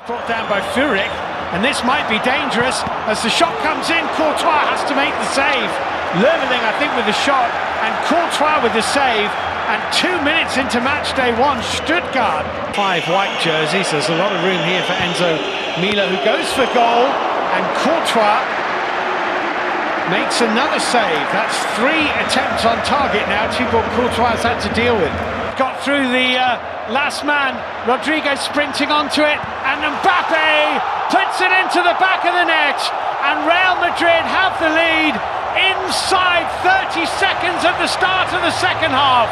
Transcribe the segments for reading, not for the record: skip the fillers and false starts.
Brought down by Furyk, and this might be dangerous as the shot comes in. Courtois has to make the save. Leveling, I think, with the shot, and Courtois with the save. And 2 minutes into match day one, Stuttgart. 5 white jerseys, there's a lot of room here for Enzo Mila, who goes for goal, and Courtois makes another save. That's 3 attempts on target now, Thibaut Courtois has had to deal with. Got through the last man, Rodriguez sprinting onto it, and Mbappe puts it into the back of the net, and Real Madrid have the lead inside 30 seconds at the start of the second half.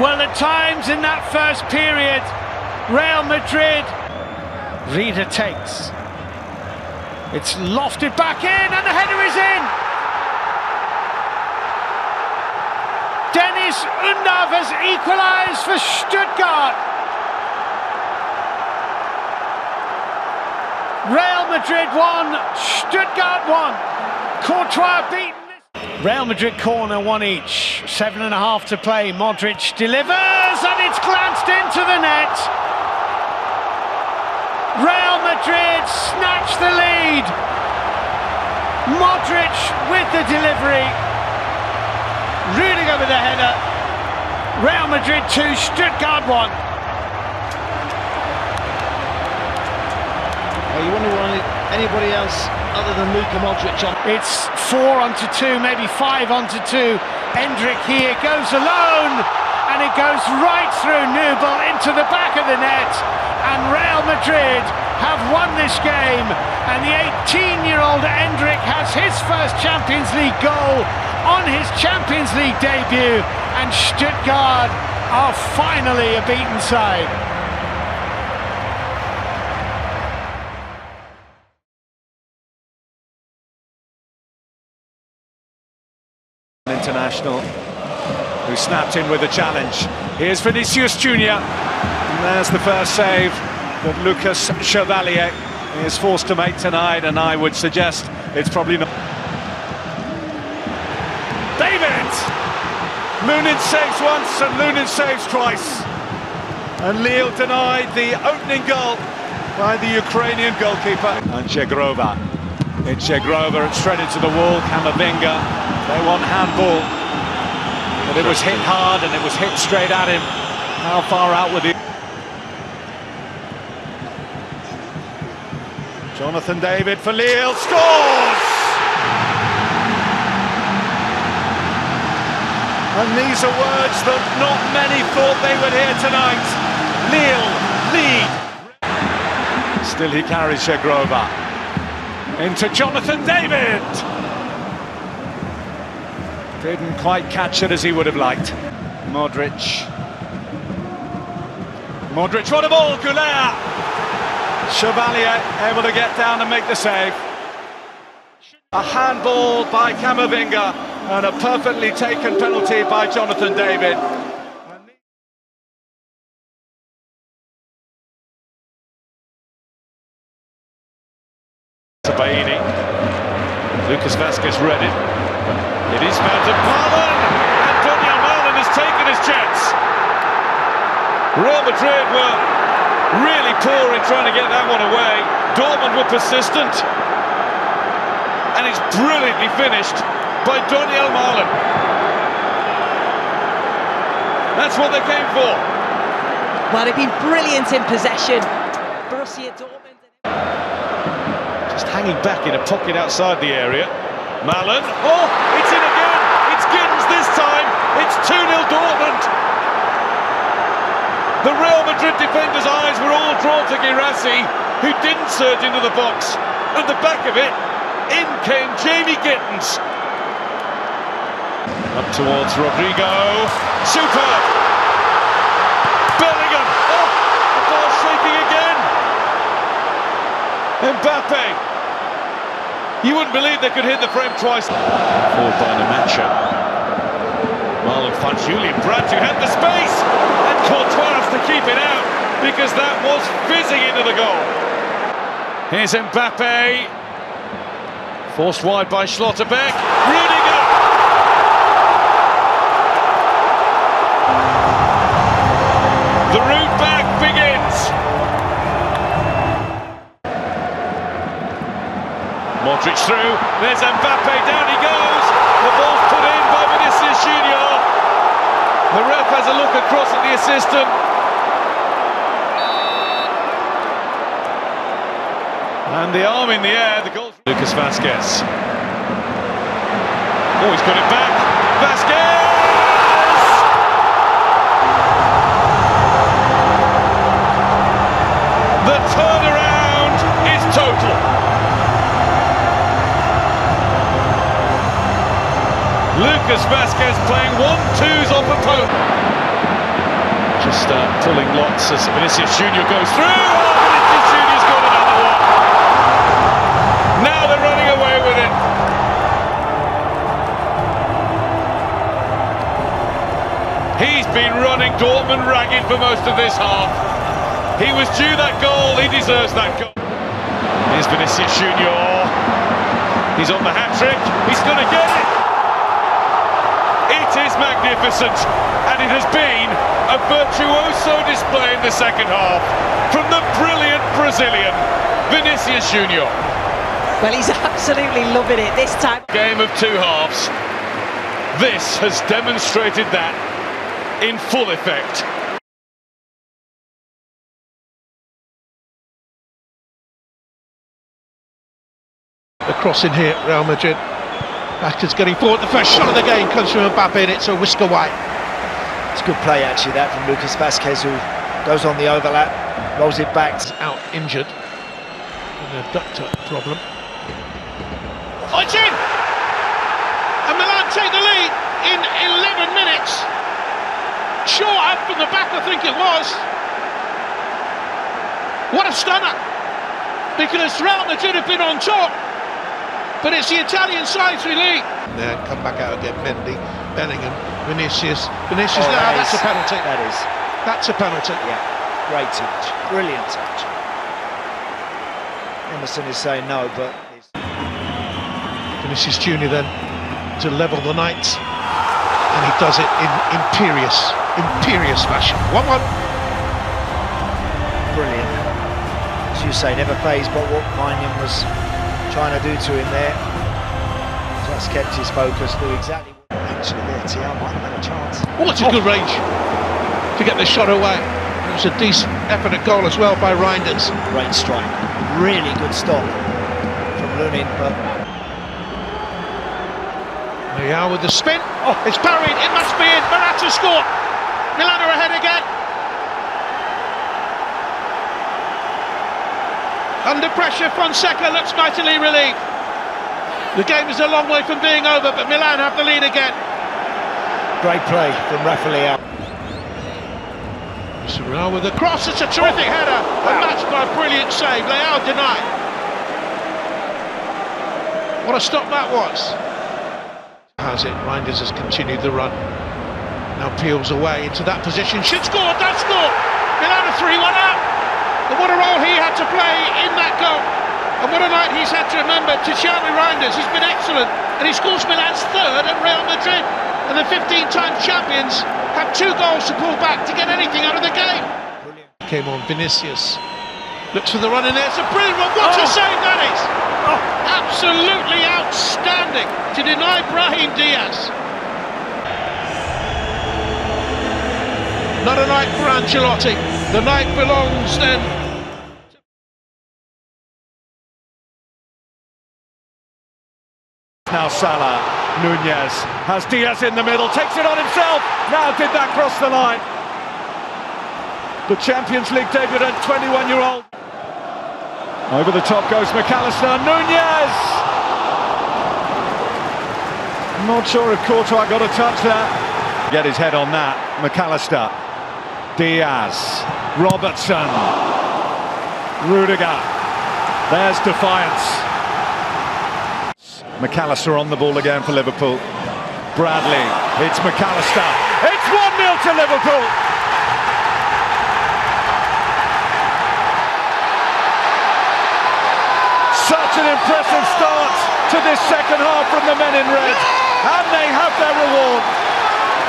Well, at times in that first period, Real Madrid, Rieder takes. It's lofted back in, and the header is in! Dennis Undav has equalised for Stuttgart. Real Madrid 1, Stuttgart 1. Courtois beaten. Real Madrid corner, 1 each. 7.5 to play. Modric delivers, and it's glanced into the net. Real Madrid snatch the lead. Modric with the delivery. Rudiger with the header. Real Madrid 2, Stuttgart 1. Well, you wonder why anybody else other than Luka Modric on. It's 4 onto 2, maybe 5 onto 2. Endrick here goes alone, and it goes right through Nubel into the back of the net. And Real Madrid have won this game, and the 18-year-old Endrick has his first Champions League goal on his Champions League debut, and Stuttgart are finally a beaten side. International who snapped in with a challenge. Here's Vinicius Junior, and there's the first save that Lucas Chevalier is forced to make tonight, and I would suggest it's probably not. David! Lunin saves once and Lunin saves twice, and Lille denied the opening goal by the Ukrainian goalkeeper. And Chegrova. It's Chegrova, it's straight into the wall. Camavinga, they want handball, but it was hit hard and it was hit straight at him. How far out with it? Jonathan David for Lille, scores! And these are words that not many thought they would hear tonight. Lille lead. Still he carries Chegrova. Into Jonathan David. Didn't quite catch it as he would have liked. Modric. Modric, what a ball, Goulart! Chevalier able to get down and make the save. A handball by Camavinga and a perfectly taken penalty by Jonathan David. Baini. Lucas Vazquez read it. It is found to Marlon, and Daniel Marlon has taken his chance. Real Madrid were really poor in trying to get that one away. Dortmund were persistent, and it's brilliantly finished by Daniel Marlon. That's what they came for. Well, they've been brilliant in possession. Borussia Dortmund. Just hanging back in a pocket outside the area. Malin, oh, it's in again! It's Giddens this time! It's 2-0 Dortmund! The Real Madrid defenders' eyes were all drawn to Guirassy, who didn't surge into the box. At the back of it, in came Jamie Giddens. Up towards Rodrigo. Superb! Bellingham! Oh, the ball shaking again! Mbappe! You wouldn't believe they could hit the frame twice. Forward by Namacha. Marlon finds Julian Brandt who had the space, and Courtois has to keep it out because that was fizzing into the goal. Here's Mbappe. Forced wide by Schlotterbeck. Rudiger! The route back through. There's Mbappe, down he goes. The ball's put in by Vinicius Junior. The ref has a look across at the assistant. And the arm in the air, the goal. Lucas Vazquez. Oh, he's got it back. Vazquez! The turnaround is total. Lucas Vazquez playing 1-2s off a post. Just pulling lots as Vinicius Junior goes through. Oh, Vinicius Junior's got another one. Now they're running away with it. He's been running Dortmund ragged for most of this half. He was due that goal, he deserves that goal. Here's Vinicius Junior. He's on the hat-trick, he's going to get it. It is magnificent, and it has been a virtuoso display in the second half from the brilliant Brazilian, Vinicius Junior. Well, he's absolutely loving it this time. Game of two halves. This has demonstrated that in full effect. The cross in here, Real Madrid. Backers getting forward. The first shot of the game comes from Mbappe, and it's a whisker wide. It's a good play actually that from Lucas Vazquez, who goes on the overlap, rolls it back. Out injured. And a adductor problem. Oh, it's in! And Milan take the lead in 11 minutes. Short up from the back, I think it was. What a stunner! Because Real Madrid have been on top, but it's the Italian side's relief. Now come back out again, Mendy, Bellingham, Vinicius. Oh, That's a penalty. That's a penalty. Yeah, great touch, brilliant touch. Emerson is saying no, but Vinicius Junior then to level the night, and he does it in imperious fashion. 1-1. Brilliant. As you say, never phased by what Maignan was trying to do to him there. Just kept his focus, knew exactly what actually there. Thiago might have had a chance. Oh, it's a good range to get the shot away. It was a decent effort at goal as well by Reinders. Great strike. Really good stop from Lunin, but Now with the spin. Oh, it's parried. It must be in. Morata scored. Milan are ahead again. Under pressure, Fonseca looks mightily relieved. The game is a long way from being over, but Milan have the lead again. great play from Rafael. Real with the cross. It's a terrific header. Wow. A match by a brilliant save. Leao denied. What a stop that was. Has it. Reinders has continued the run. Now peels away into that position. Should score, does score. Milan are 3-1 up. And what a role he had to play in that goal. And what a night he's had to remember. Tiziano Reinders, he's been excellent. And he scores Milan's third at Real Madrid. And the 15-time champions have 2 goals to pull back to get anything out of the game. Brilliant. Came on Vinicius. Looks for the run in there. It's a brilliant run. What a save that is. Absolutely outstanding to deny Brahim Diaz. Not a night for Ancelotti. The night belongs then. Now Salah, Nunez has Diaz in the middle, takes it on himself. Now did that cross the line? The Champions League debutant, 21-year-old. Over the top goes McAllister, Nunez! I'm not sure if Courtois got a touch there. Get his head on that, McAllister. Diaz, Robertson, Rudiger. There's defiance. McAllister on the ball again for Liverpool. Bradley, it's McAllister. It's 1-0 to Liverpool. Such an impressive start to this second half from the men in red. And they have their reward.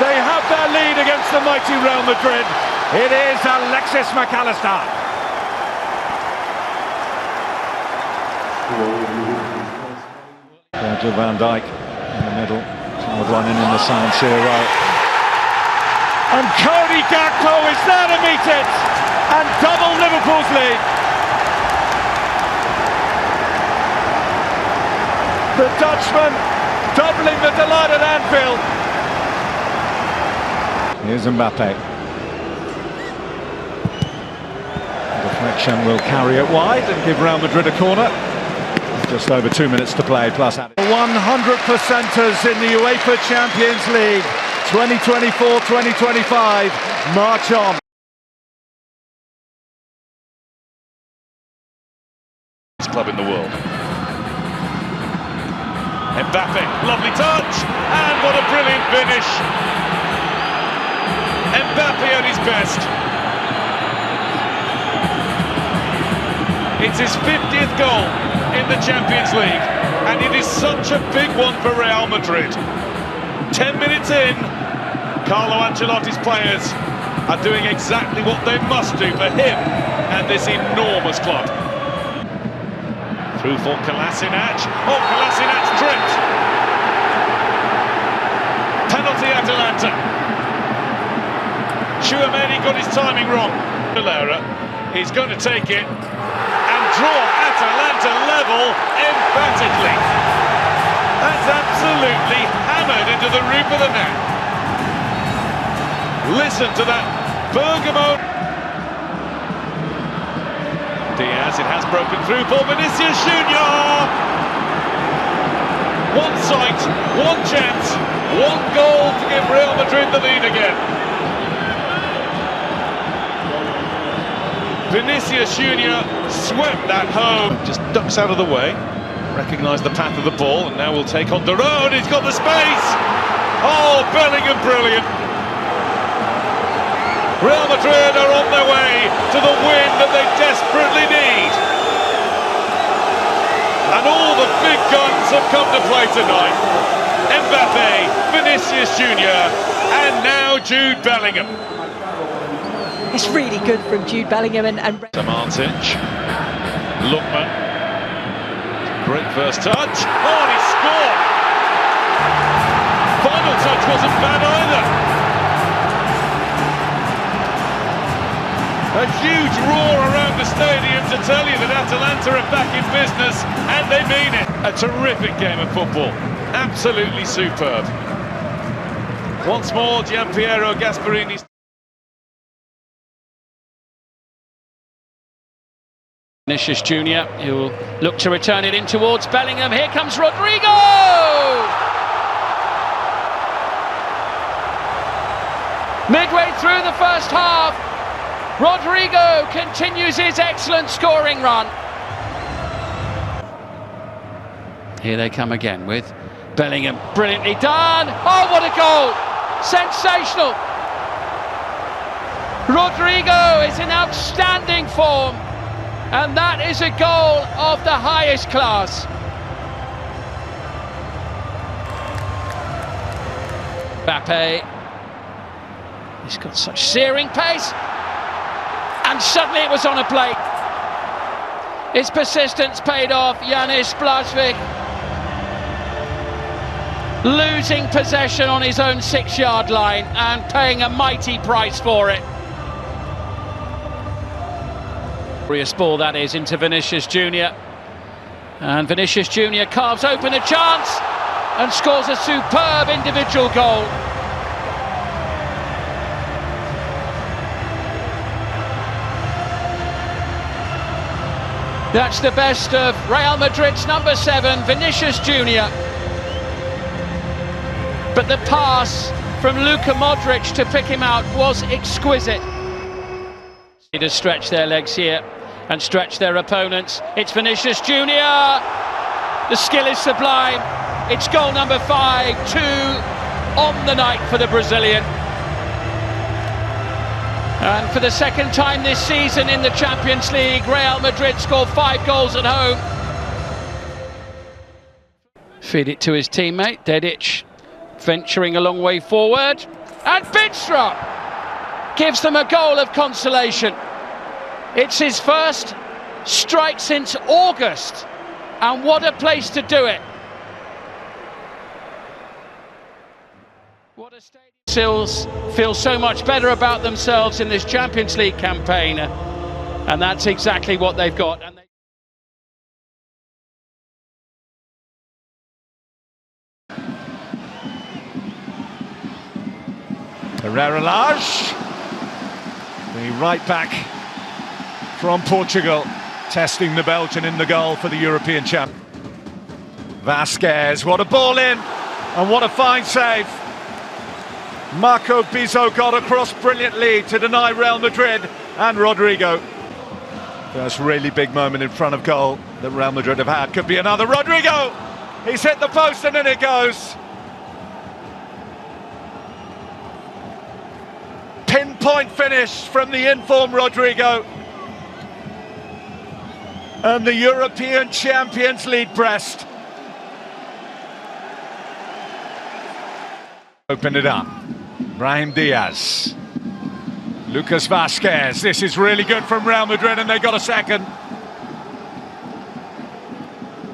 They have their lead against the mighty Real Madrid. It is Alexis McAllister. Virgil van Dijk in the middle, child running in the San Siro. And Cody Gakpo is there to meet it and double Liverpool's lead. The Dutchman doubling the delight at Anfield. Here's Mbappe. Deflection will carry it wide and give Real Madrid a corner. Just over 2 minutes to play, plus added. 100%ers in the UEFA Champions League 2024-2025 march on. Club in the world. Mbappe, lovely touch, and what a brilliant finish. Mbappe at his best. It's his 50th goal in the Champions League, and it is such a big one for Real Madrid. 10 minutes in, Carlo Ancelotti's players are doing exactly what they must do for him and this enormous club. Through for Kolasinac. Oh, Kolasinac tripped. Penalty Atalanta. Tchouaméni got his timing wrong. Valera, he's going to take it and draw Atalanta level emphatically. That's absolutely hammered into the roof of the net. Listen to that Bergamo. Diaz, it has broken through for Vinicius Junior. One sight, one chance, one goal to give Real Madrid the lead again. Vinicius Junior swept that home. Just ducks out of the way, recognised the path of the ball, and now will take on the road. He's got the space. Oh, Bellingham, brilliant. Real Madrid are on their way to the win that they desperately need. And all the big guns have come to play tonight. Mbappe, Vinicius Junior, and now Jude Bellingham. It's really good from Jude Bellingham and Martic, Lookman, great first touch. Oh, and he scored! Final touch wasn't bad either. A huge roar around the stadium to tell you that Atalanta are back in business, and they mean it. A terrific game of football, absolutely superb. Once more, Gianpiero Gasparini's Vinicius Junior, who will look to return it in towards Bellingham. Here comes Rodrigo! Midway through the first half, Rodrigo continues his excellent scoring run. Here they come again with Bellingham, brilliantly done. Oh, what a goal! Sensational! Rodrigo is in outstanding form. And that is a goal of the highest class. Mbappe, he's got such searing pace, and suddenly it was on a plate. His persistence paid off. Yanis Blasvik losing possession on his own 6-yard line and paying a mighty price for it. Glorious ball that is into Vinicius Junior, and Vinicius Junior carves open a chance and scores a superb individual goal. That's the best of Real Madrid's number 7, Vinicius Junior. But the pass from Luka Modric to pick him out was exquisite. Need to stretch their legs here and stretch their opponents. It's Vinicius Junior. The skill is sublime. It's goal number 5, 2 on the night for the Brazilian. And for the second time this season in the Champions League, Real Madrid scored 5 goals at home. Feed it to his teammate, Dedic, venturing a long way forward. And Bidstrup gives them a goal of consolation. It's his first strike since August, and what a place to do it. What a stadium feel so much better about themselves in this Champions League campaign, and that's exactly what they've got. And Relive, the right back from Portugal, testing the Belgian in the goal for the European champ. Vasquez, what a ball in, and what a fine save. Marco Bizzo got across brilliantly to deny Real Madrid and Rodrigo. First really big moment in front of goal that Real Madrid have had. Could be another. Rodrigo! He's hit the post and in it goes. Pinpoint finish from the informed Rodrigo. And the European Champions League breast. Open it up. Brahim Diaz. Lucas Vasquez. This is really good from Real Madrid, and they got a second.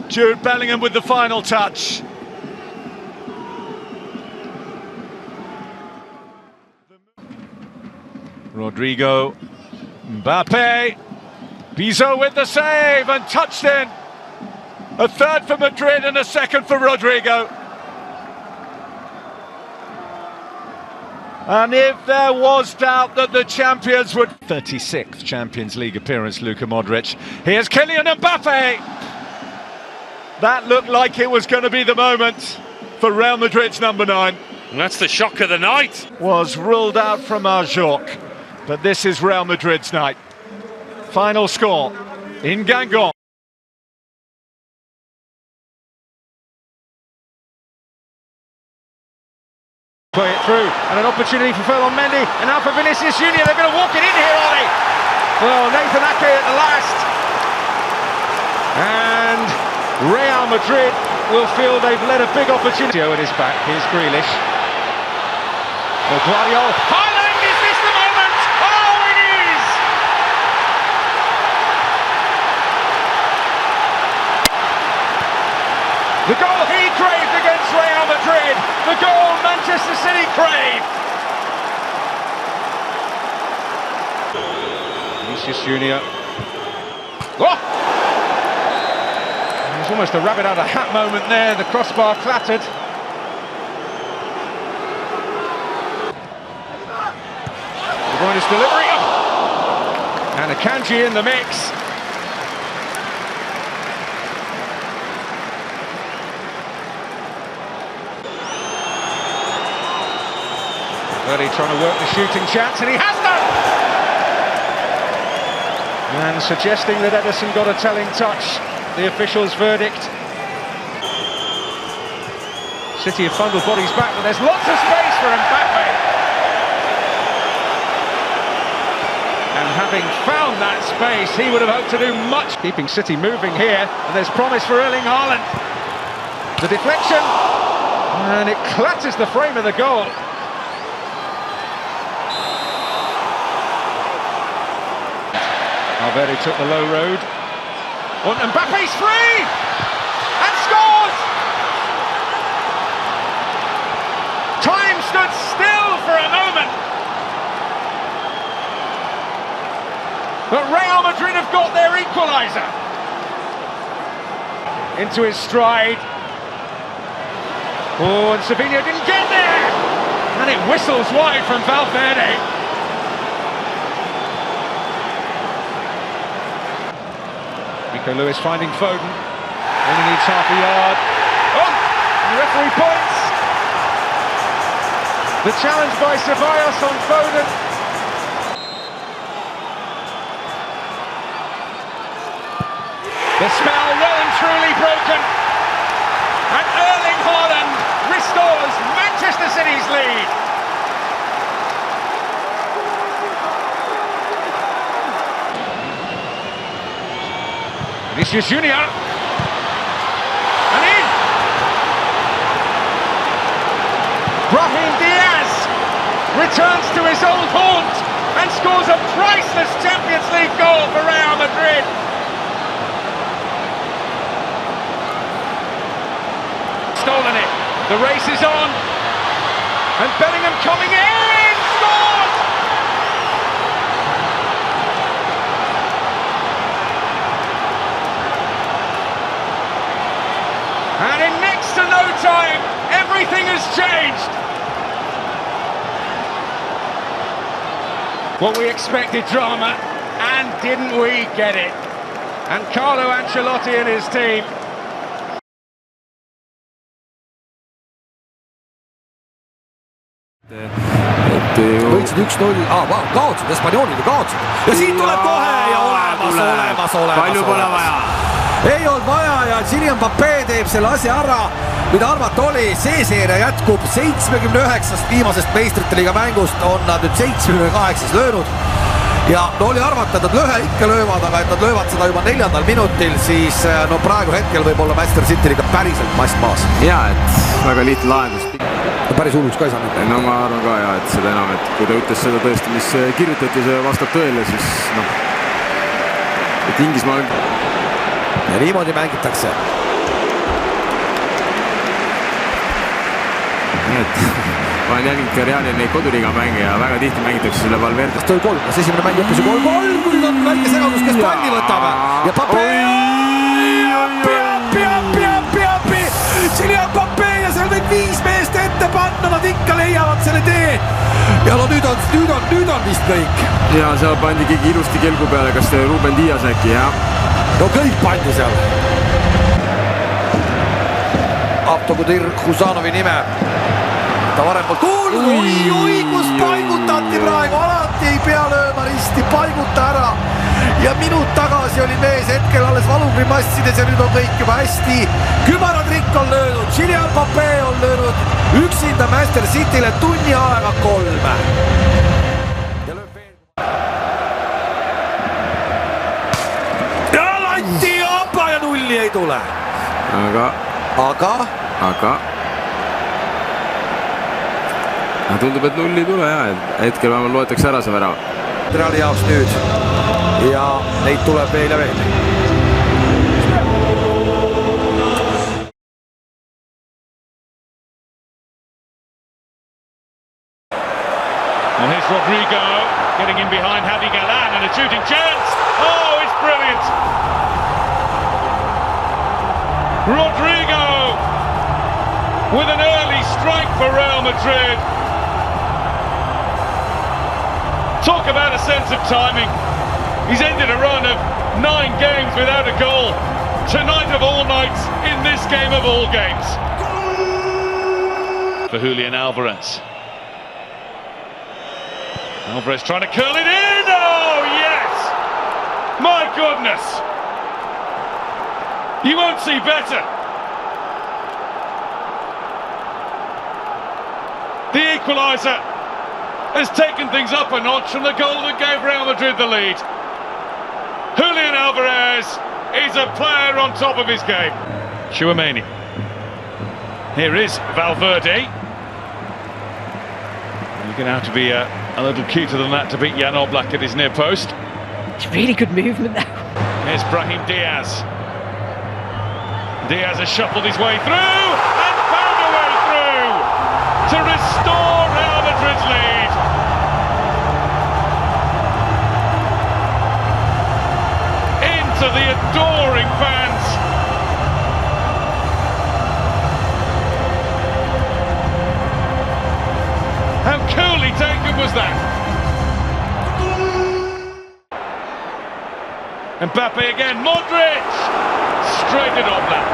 Jude Bellingham with the final touch. Rodrigo. Mbappe. Bizzo with the save and touched in. A third for Madrid and a second for Rodrigo. And if there was doubt that the champions would... 36th Champions League appearance, Luka Modric. Here's Kylian Mbappe. That looked like it was going to be the moment for Real Madrid's number 9. And that's the shock of the night. Was ruled out from Majorque, but this is Real Madrid's night. Final score in Gangon. Play it through, and an opportunity for Ferland Mendy, and now for Vinicius Junior. They're going to walk it in here, are they? Well, Nathan Ake at the last. And Real Madrid will feel they've let a big opportunity at his back. Here's Grealish. Well, Guardiola. Haaland, is this the moment? Oh, it is! The goal he craved against Real Madrid. The goal Manchester City craved. Vinicius Junior. Oh! It was almost a rabbit out of hat moment there. The crossbar clattered. De Bruyne's delivery. Oh! And Akanji in the mix. Early trying to work the shooting chance, and he has done! And suggesting that Ederson got a telling touch, the official's verdict. City have fumbled bodies back, but there's lots of space for Mbappe. And having found that space, he would have hoped to do much. Keeping City moving here, and there's promise for Erling Haaland. The deflection, and it clatters the frame of the goal. Valverde took the low road. Oh, Mbappe's free! And scores! Time stood still for a moment. But Real Madrid have got their equaliser. Into his stride. Oh, and Savinho didn't get there! And it whistles wide from Valverde. Lewis finding Foden, only needs half a yard. Oh! The referee points. The challenge by Ceballos on Foden. The spell well and truly broken. And Erling Haaland restores Manchester City's lead. Vinicius Junior, and in! Brahim Diaz returns to his old haunt and scores a priceless Champions League goal for Real Madrid. Stolen it, the race is on, And Bellingham coming in! Scored! And in next to no time, everything has changed. Well, we expected drama, and didn't we get it? And Carlo Ancelotti and his team. võitsid 1-0, kaotsid, Hispaaniolile kaotsid ja siit tuleb kohe ja olemas. palju pole vaja. Ei olnud vaja ja Kylian Mbappé teeb selle asja ära, mida arvata oli, see seeria jätkub 79 viimasest meistrite liiga mängust on nad nüüd 78 löönud ja no oli arvata, et nad ikka löövad, aga et nad löövad seda juba 4. minutil, siis no praegu hetkel võib olla Manchester City'l ikka päriselt mast maas. Jaa, et väga lihtne lahendus. Päris hulluks ka ei saanud. No ma arvan ka ja, et seda enam, et kui ta ütles seda tõesti, mis kirjutati, see vastab tõele, siis noh, et Inglismaal... Ja niimoodi mängitakse. Et ma olen jälginud ka Realil neid koduliiga mänge ja väga tihti mängitakse selle Valverde. Kas tõi 3, kas esimene mäng õppis ju 3, kui nüüd on väike segadus, kes palli võtab ja Mbappé Kylian Mbappé ja seal võib 5 meest ette panna, nad ikka leiavad selle tee ja no nüüd on vist kõik. Ja seal pandi keegi ilusti kelgu peale, kas Ruben Dias äkki, jah? No kõik pandi seal. Abtogudir Husanovi nime. Ta varem poolt kuulnud, oi, kus paigutati praegu, alati ei pea lööma risti, paiguta ära. Ja minut tagasi oli mees hetkel alles valugrimassides ja nüüd on kõik juba hästi. Kübaratrikk on löönud, Kylian Mbappé on löönud üksinda Manchester City'le tunni aega 3. Ja latti jamba ja 0 ei tule. Aga? Tundub, et 0 ei tule ja hetkel vähemalt loetakse ära see värav. Reali jaoks nüüd ja neid tuleb veel ja veel. And here's Rodrigo getting in behind Javi Galán and a shooting chance. Oh, it's brilliant. Rodrigo with an early strike for Real Madrid. Talk about a sense of timing. He's ended a run of 9 games without a goal. Tonight of all nights, in this game of all games. For Julian Alvarez. Alvarez trying to curl it in. Oh, yes! My goodness! You won't see better. The equaliser has taken things up a notch from the goal that gave Real Madrid the lead. Julian Alvarez is a player on top of his game. Tchouaméni. Here is Valverde. You're going to have to be a little cuter than that to beat Jan Oblak at his near post. It's really good movement there. Here's Brahim Diaz. Diaz has shuffled his way through and found a way through to restore Real Madrid's lead. Into the adoring fans. How coolly taken was that? Mbappé again, Modric! Straight it on that.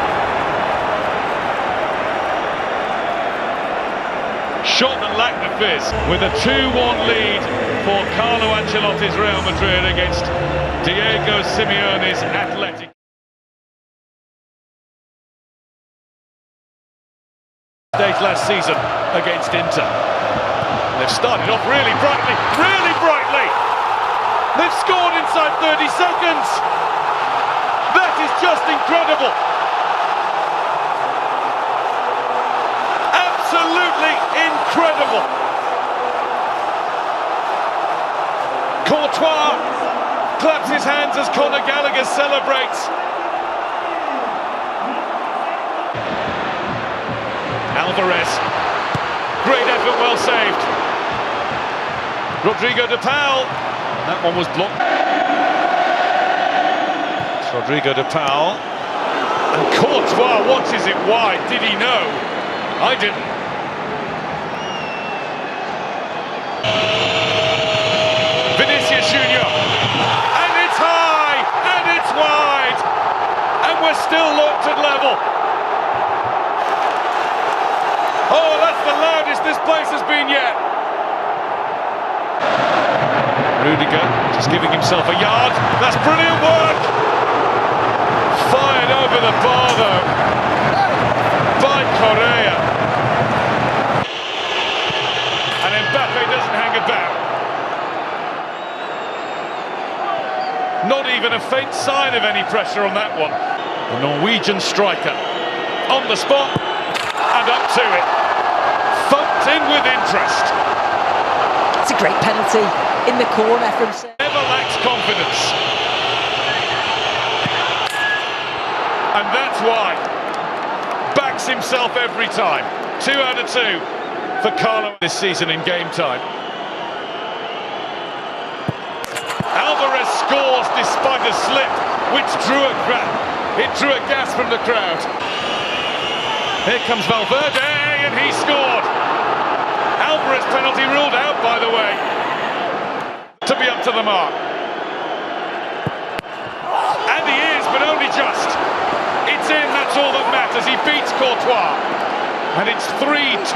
Shot that lacked the fizz with a 2-1 lead for Carlo Ancelotti's Real Madrid against Diego Simeone's Athletic. Stage last season against Inter. They've started off really brightly, They've scored inside 30 seconds. That is just incredible. Absolutely incredible. Courtois claps his hands as Conor Gallagher celebrates. Alvarez, great effort. but well saved. Rodrigo de Paul. That one was blocked. It's Rodrigo de Paul. And Courtois watches it wide. Did he know? I didn't. Vinicius Junior. And it's high. And it's wide. And we're still locked at level. Oh, that's the loudest this place has been yet. Rudiger just giving himself a yard. That's brilliant work. Fired over the bar though by Correa. And Mbappe doesn't hang about. Not even a faint sign of any pressure on that one. The Norwegian striker on the spot and up to it. Thumped in with interest. It's a great penalty in the corner from... Never lacks confidence. And that's why. Backs himself every time. 2 out of 2 for Carlo this season in game time. Alvarez scores despite a slip, which drew a gasp from the crowd. Here comes Valverde, and he scored. Alvarez penalty ruled out, by the way. To be up to the mark. And he is, but only just. It's in, that's all that matters. He beats Courtois. And it's 3-2.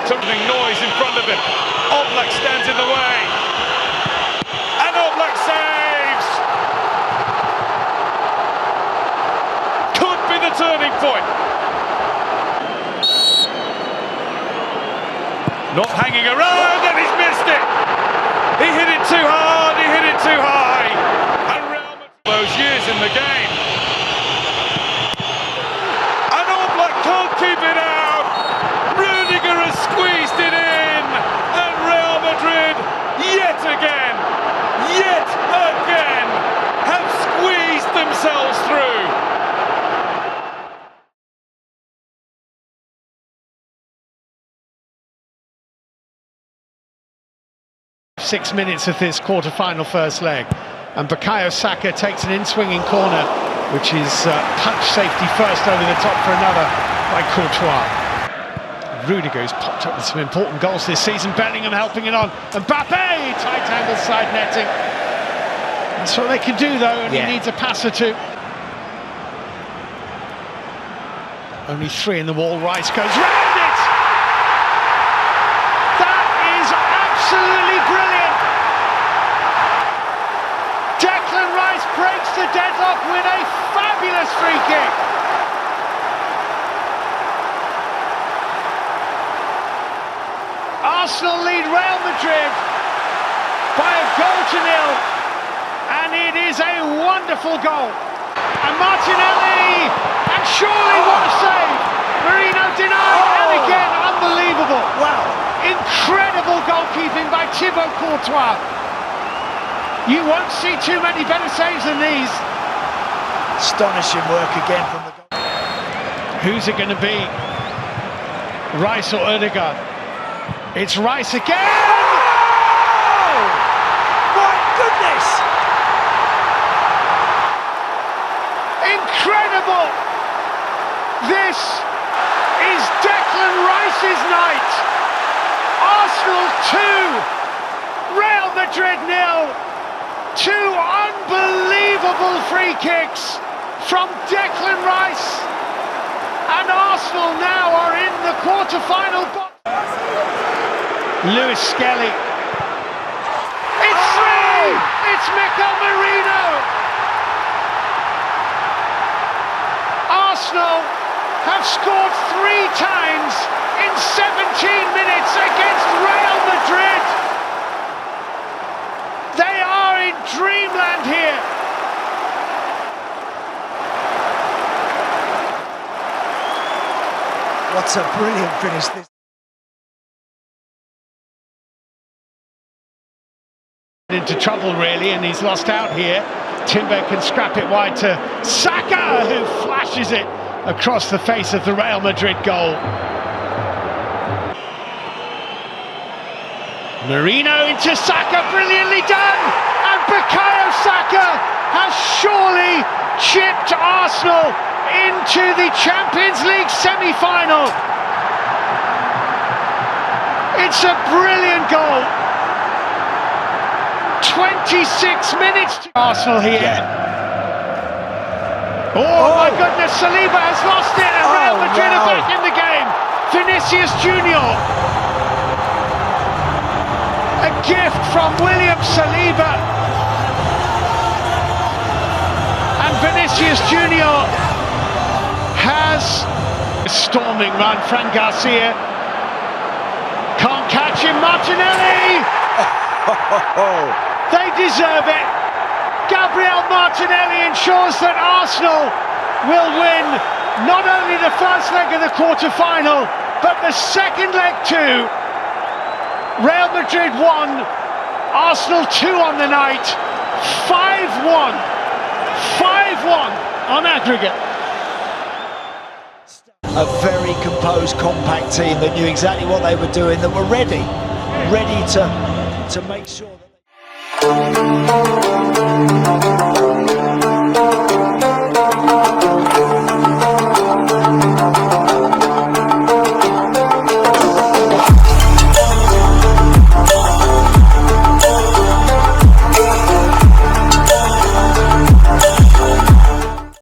Something noise in front of him. Oblak stands in the way. And Oblak saves! Could be the turning point. Not hanging around, and he's missed it! He hit it too hard, he hit it too high! And Real Madrid those years in the game. And Oblak can't keep it out! Rudiger has squeezed it in! And Real Madrid, yet again, have squeezed themselves through! 6 minutes of this quarter-final first leg, and Bukayo Saka takes an in-swinging corner, which is punch safety first over the top for another by Courtois. Rudiger's popped up with some important goals this season. Bellingham helping it on. Mbappe, tight angle side netting. That's what they can do though, and he needs a pass or two. Only 3 in the wall. Rice goes round it. That is absolutely brilliant. Declan Rice breaks the deadlock with a fabulous free kick. Arsenal lead Real Madrid by a goal to nil, and it is a wonderful goal. And Martinelli, and surely what a save! Marino denied, and again unbelievable. Wow! Incredible goalkeeping by Thibaut Courtois. You won't see too many better saves than these. Astonishing work again from the goal. Who's it going to be? Rice or Odegaard? It's Rice again! Oh! My goodness! Incredible! This is Declan Rice's night. Arsenal 2, Real Madrid 0. 2 unbelievable free kicks from Declan Rice, and Arsenal now are in the quarter-final box. Lewis Skelly. It's 3! It's Mikel Merino. Arsenal have scored 3 times in 17 minutes against Real Madrid. They are in dreamland here. What a brilliant finish this. Into trouble really, and he's lost out here. Timber can scrap it wide to Saka, who flashes it across the face of the Real Madrid goal. Marino into Saka, brilliantly done! And Bukayo Saka has surely chipped Arsenal into the Champions League semi-final. It's a brilliant goal. 26 minutes to Arsenal here. Yeah. Oh my goodness, Saliba has lost it and Real Madrid are back in the game. Vinicius Junior. A gift from William Saliba. And Vinicius Junior has a storming run. Fran Garcia can't catch him. Martinelli. They deserve it. Gabriel Martinelli ensures that Arsenal will win not only the first leg of the quarter-final, but the second leg too. Real Madrid 1, Arsenal 2 on the night, 5-1. 5-1 on aggregate. A very composed, compact team that knew exactly what they were doing, that were ready to make sure that they...